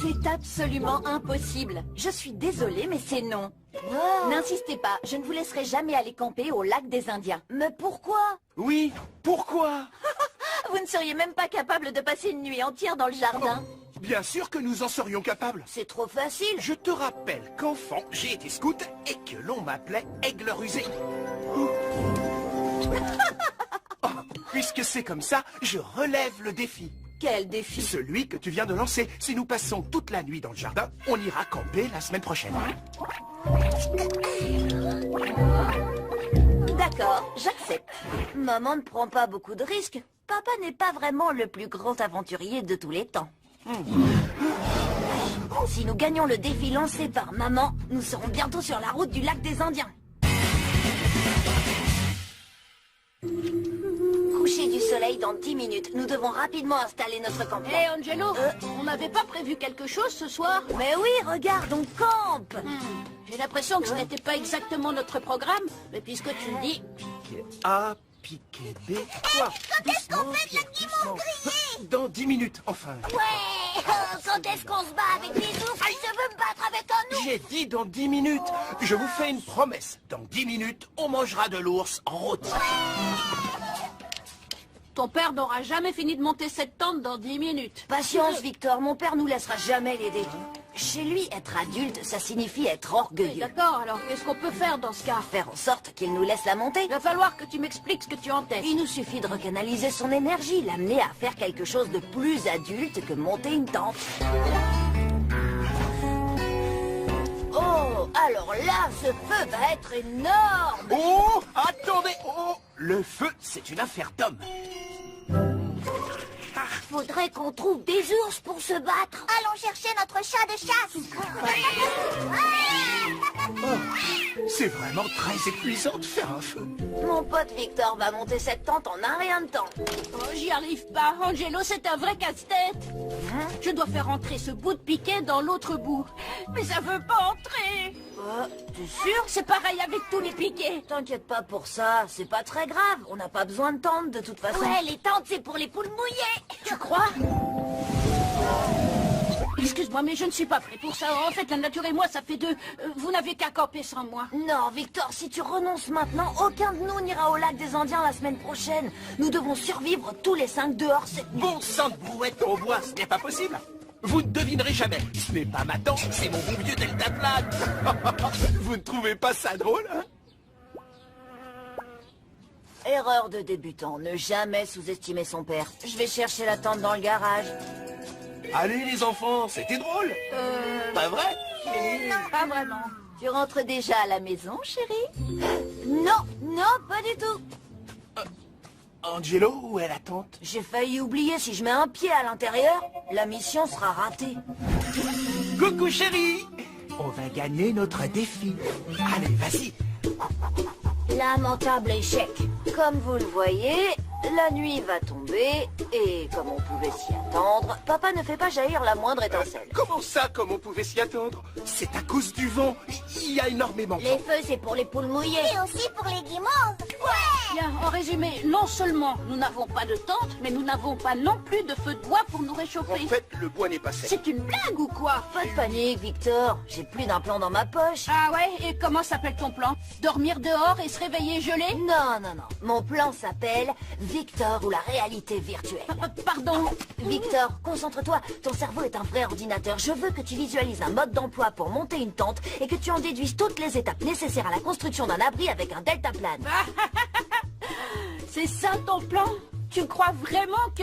C'est absolument impossible. Je suis désolée, mais c'est non. N'insistez pas, je ne vous laisserai jamais aller camper au lac des Indiens. Mais pourquoi? Oui, pourquoi? Vous ne seriez même pas capable de passer une nuit entière dans le jardin. Bien sûr que nous en serions capables. C'est trop facile. Je te rappelle qu'enfant, j'ai été scout et que l'on m'appelait Aigle rusé. Oh, puisque c'est comme ça, je relève le défi. Quel défi? Celui que tu viens de lancer. Si nous passons toute la nuit dans le jardin, on ira camper la semaine prochaine. D'accord, j'accepte. Maman ne prend pas beaucoup de risques. Papa n'est pas vraiment le plus grand aventurier de tous les temps. Si nous gagnons le défi lancé par maman, nous serons bientôt sur la route du lac des Indiens. Coucher du soleil dans 10 minutes. Nous devons rapidement installer notre campement. Hé, Angelo, on n'avait pas prévu quelque chose ce soir? Mais oui, regarde, on campe. J'ai l'impression que ce n'était pas exactement notre programme, mais puisque tu le dis... Piqué A, piqué B, quoi? Quand est-ce qu'on fait de la guimauve grillée? Dans 10 minutes, enfin. Ouais, quand est-ce qu'on se bat avec les ours? Je veux me battre avec un ours. J'ai dit dans 10 minutes. Je vous fais une promesse. Dans 10 minutes, on mangera de l'ours en rôti. Ton père n'aura jamais fini de monter cette tente dans 10 minutes. Patience, Victor, mon père nous laissera jamais l'aider. Chez lui, être adulte, ça signifie être orgueilleux. D'accord, alors qu'est-ce qu'on peut faire dans ce cas? Faire en sorte qu'il nous laisse la monter. Il va falloir que tu m'expliques ce que tu en têtes. Il nous suffit de recanaliser son énergie, l'amener à faire quelque chose de plus adulte que monter une tente. Oh, alors là, ce feu va être énorme. Oh, attendez. Oh, le feu, c'est une affaire d'homme. Faudrait qu'on trouve des ours pour se battre. Allons chercher notre chat de chasse. C'est vraiment très épuisant de faire un feu. Mon pote Victor va monter cette tente en un rien de temps. Oh, j'y arrive pas. Angelo, c'est un vrai casse-tête. Je dois faire entrer ce bout de piquet dans l'autre bout. Mais ça veut pas entrer. T'es sûr? C'est pareil avec tous les piquets. T'inquiète pas pour ça, c'est pas très grave. On n'a pas besoin de tente de toute façon. Ouais, les tentes c'est pour les poules mouillées. Tu crois? Excuse-moi, mais je ne suis pas prêt pour ça. En fait, la nature et moi, ça fait deux. Vous n'avez qu'à camper sans moi. Non, Victor, si tu renonces maintenant, aucun de nous n'ira au lac des Indiens la semaine prochaine. Nous devons survivre tous les 5 dehors cette nuit. Bon sang de brouette au bois, ce n'est pas possible. Vous ne devinerez jamais. Ce n'est pas ma tante, c'est mon bon vieux deltaplane. Vous ne trouvez pas ça drôle, hein? Erreur de débutant, ne jamais sous-estimer son père. Je vais chercher la tente dans le garage. Allez les enfants, c'était drôle. Pas vrai? Pas vraiment. Tu rentres déjà à la maison, chérie? Non, non, pas du tout. Angelo, où est la tante? J'ai failli oublier, si je mets un pied à l'intérieur, la mission sera ratée. Coucou chérie. On va gagner notre défi. Allez, vas-y. Lamentable échec. Comme vous le voyez, la nuit va tomber et comme on pouvait s'y attendre, papa ne fait pas jaillir la moindre étincelle. Comment ça, comme on pouvait s'y attendre? C'est à cause du vent. Il y a énormément de Les vent. feux, c'est pour les poules mouillées. Et aussi pour les guimauves. Ouais. Bien, en résumé, non seulement nous n'avons pas de tente, mais nous n'avons pas non plus de feu de bois pour nous réchauffer. En fait, le bois n'est pas sec. C'est une blague ou quoi? Pas de panique, Victor. J'ai plus d'un plan dans ma poche. Ah ouais? Et comment s'appelle ton plan? Dormir dehors et se réveiller gelé? Non, non, non. Mon plan s'appelle Victor ou la réalité virtuelle. Pardon? Victor, concentre-toi. Ton cerveau est un vrai ordinateur. Je veux que tu visualises un mode d'emploi pour monter une tente et que tu en déduises toutes les étapes nécessaires à la construction d'un abri avec un deltaplane. C'est ça ton plan? Tu crois vraiment que...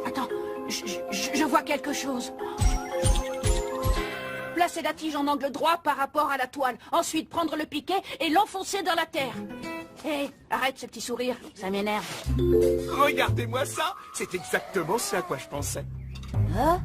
Attends. Je vois quelque chose. Placer la tige en angle droit par rapport à la toile. Ensuite, prendre le piquet et l'enfoncer dans la terre. Hé, arrête ce petit sourire, ça m'énerve. Regardez-moi ça. C'est exactement ce à quoi je pensais. Hein?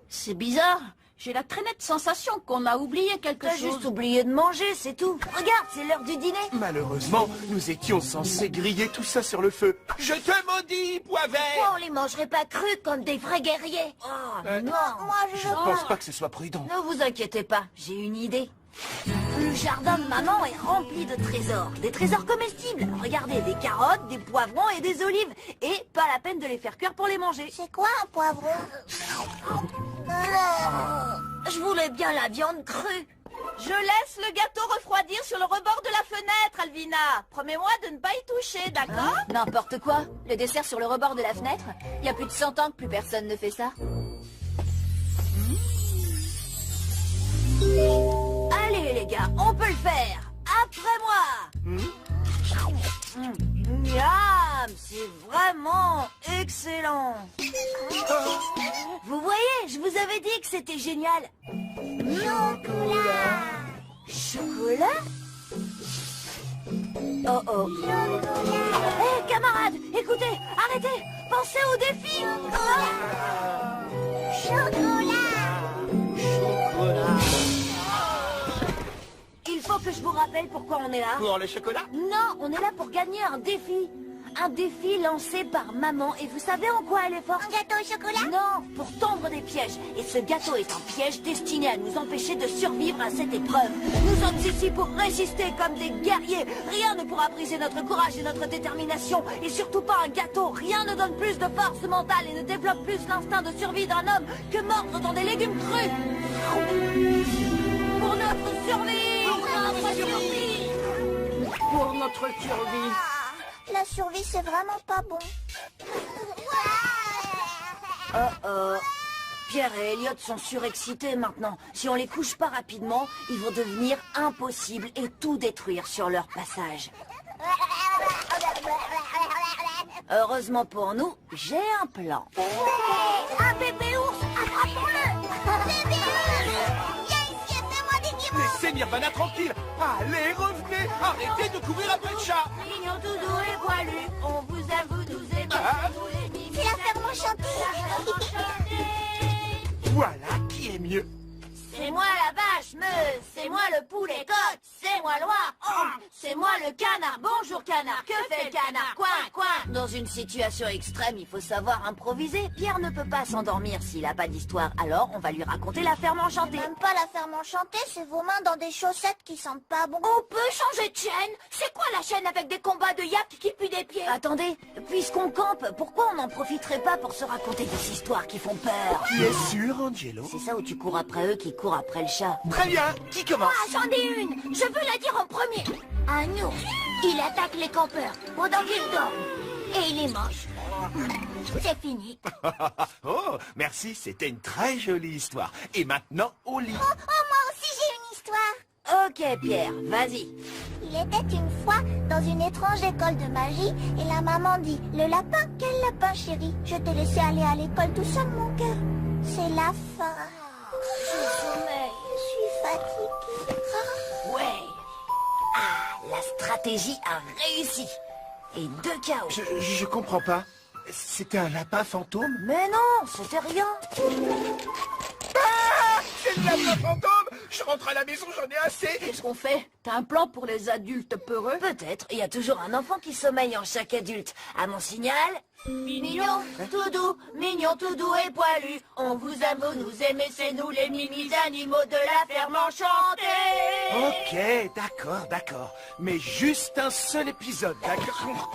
C'est bizarre. J'ai la très nette sensation qu'on a oublié quelque T'as chose. juste oublié de manger, c'est tout. Regarde, c'est l'heure du dîner. Malheureusement, nous étions censés griller tout ça sur le feu. Je te maudis, Poivet. Pourquoi on les mangerait pas crus comme des vrais guerriers? Oh non, moi Je pense pas que ce soit prudent. Ne vous inquiétez pas, j'ai une idée. Le jardin de maman est rempli de trésors. Des trésors comestibles. Regardez, des carottes, des poivrons et des olives. Et pas la peine de les faire cuire pour les manger. C'est quoi un poivron? Je voulais bien la viande crue. Je laisse le gâteau refroidir sur le rebord de la fenêtre, Alvina. Promets-moi de ne pas y toucher, d'accord? N'importe quoi. Le dessert sur le rebord de la fenêtre. Il y a plus de 100 ans que plus personne ne fait ça. Allez les gars, on peut le faire. Après moi. Miam, c'est vraiment excellent. Vous voyez, je vous avais dit que c'était génial. Chocolat. Chocolat? Oh oh. Hé camarades, écoutez, arrêtez, pensez au défi. Chocolat. Il faut que je vous rappelle pourquoi on est là. Pour le chocolat? Non, on est là pour gagner un défi. Un défi lancé par maman. Et vous savez en quoi elle est forte? Un gâteau au chocolat? Non, pour tendre des pièges. Et ce gâteau est un piège destiné à nous empêcher de survivre à cette épreuve. Nous sommes ici pour résister comme des guerriers. Rien ne pourra briser notre courage et notre détermination. Et surtout pas un gâteau. Rien ne donne plus de force mentale et ne développe plus l'instinct de survie d'un homme que mordre dans des légumes crus. Pour notre survie! Pour notre survie. La survie, c'est vraiment pas bon. Oh. Pierre et Elliot sont surexcités maintenant. Si on les couche pas rapidement, ils vont devenir impossibles et tout détruire sur leur passage. Heureusement pour nous, j'ai un plan. Un bébé ours, attrapons-le. Bébé ours. Yes, fais-moi des guimauves. Laissez Nirvana tranquille. Allez, revenez. Arrêtez de courir après le chat. Mignon, tout doux et poilu, on vous aime, vous nous aimez, vous les mimiques. C'est la ferme enchantée. Voilà qui est mieux. C'est moi la vache meuse, c'est moi le poulet coq, c'est moi l'oie, c'est moi le canard. Bonjour canard, que fait le canard? Coin, coin. Dans une situation extrême, il faut savoir improviser. Pierre ne peut pas s'endormir s'il n'a pas d'histoire, alors on va lui raconter la ferme enchantée. Même pas la ferme enchantée, c'est vos mains dans des chaussettes qui sentent pas bon. On peut changer de chaîne? C'est quoi la chaîne avec des combats de yap qui puent des pieds? Attendez, puisqu'on campe, pourquoi on n'en profiterait pas pour se raconter des histoires qui font peur? Tu es sûr, Angelo? C'est ça où tu cours après eux qui courent après le chat. Très bien. Qui commence? Ah, j'en ai une. Je veux la dire en premier. Un ours, il attaque les campeurs pendant qu'ils dorment. Et il les mange. C'est fini. Oh, merci, c'était une très jolie histoire. Et maintenant, au lit. Oh, moi aussi j'ai une histoire. Ok Pierre, vas-y. Il était une fois dans une étrange école de magie et la maman dit: le lapin, quel lapin chéri? Je t'ai laissé aller à l'école tout seul, mon cœur. C'est la fin. Je suis fatiguée. Ouais. Ah, la stratégie a réussi. Et 2 KO. Je comprends pas. C'était un lapin fantôme? Mais non, c'était rien. Ah! C'est le lapin fantôme! Je rentre à la maison, j'en ai assez! Qu'est-ce qu'on fait? T'as un plan pour les adultes peureux? Peut-être, il y a toujours un enfant qui sommeille en chaque adulte. À mon signal... Mignon, tout doux et poilu. On vous aime, vous nous aimez, c'est nous les mini animaux de la ferme enchantée. Ok, d'accord. Mais juste un seul épisode, d'accord?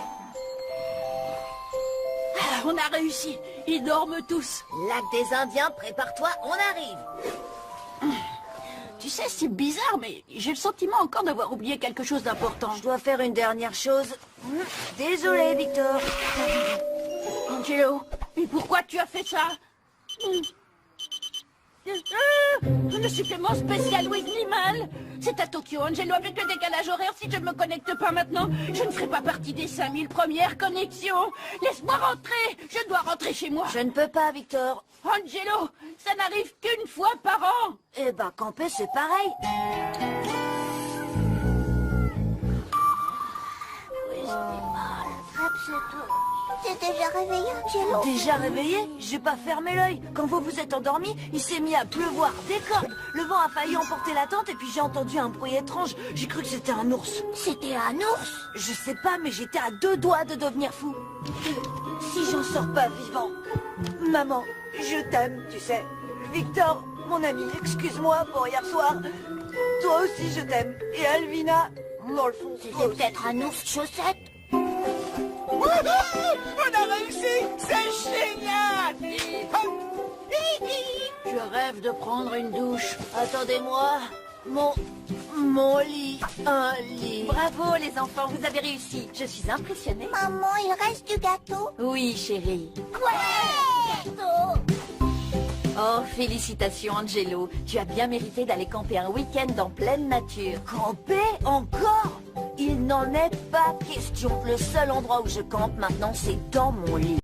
Ah, on a réussi. Ils dorment tous. Lac des Indiens, prépare-toi, on arrive. Tu sais, c'est bizarre, mais j'ai le sentiment encore d'avoir oublié quelque chose d'important. Je dois faire une dernière chose. Désolé, Victor. Angelo, mais pourquoi tu as fait ça? Le supplément spécial Wigglyman. C'est à Tokyo, Angelo, avec le décalage horaire. Si je ne me connecte pas maintenant, je ne ferai pas partie des 5000 premières connexions. Laisse-moi rentrer. Je dois rentrer chez moi. Je ne peux pas, Victor. Angelo, ça n'arrive qu'une fois par an. Eh ben, camper, c'est pareil. T'es déjà réveillé, Angelo? Déjà réveillé? J'ai pas fermé l'œil. Quand vous vous êtes endormi, il s'est mis à pleuvoir des cordes. Le vent a failli emporter la tente et puis j'ai entendu un bruit étrange. J'ai cru que c'était un ours. C'était un ours? Je sais pas, mais j'étais à 2 doigts de devenir fou. Si j'en sors pas vivant... Maman, je t'aime, tu sais. Victor, mon ami, excuse-moi pour hier soir. Toi aussi, je t'aime. Et Alvina, dans le fond, C'était peut-être un ours chaussette. On a réussi! C'est génial! Je rêve de prendre une douche. Attendez-moi. Mon lit. Un lit. Bravo les enfants, vous avez réussi. Je suis impressionnée. Maman, il reste du gâteau. Oui, chérie. Ouais, gâteau. Oh, félicitations Angelo. Tu as bien mérité d'aller camper un week-end en pleine nature. Camper encore? Il n'en est pas question. Le seul endroit où je campe maintenant, c'est dans mon lit.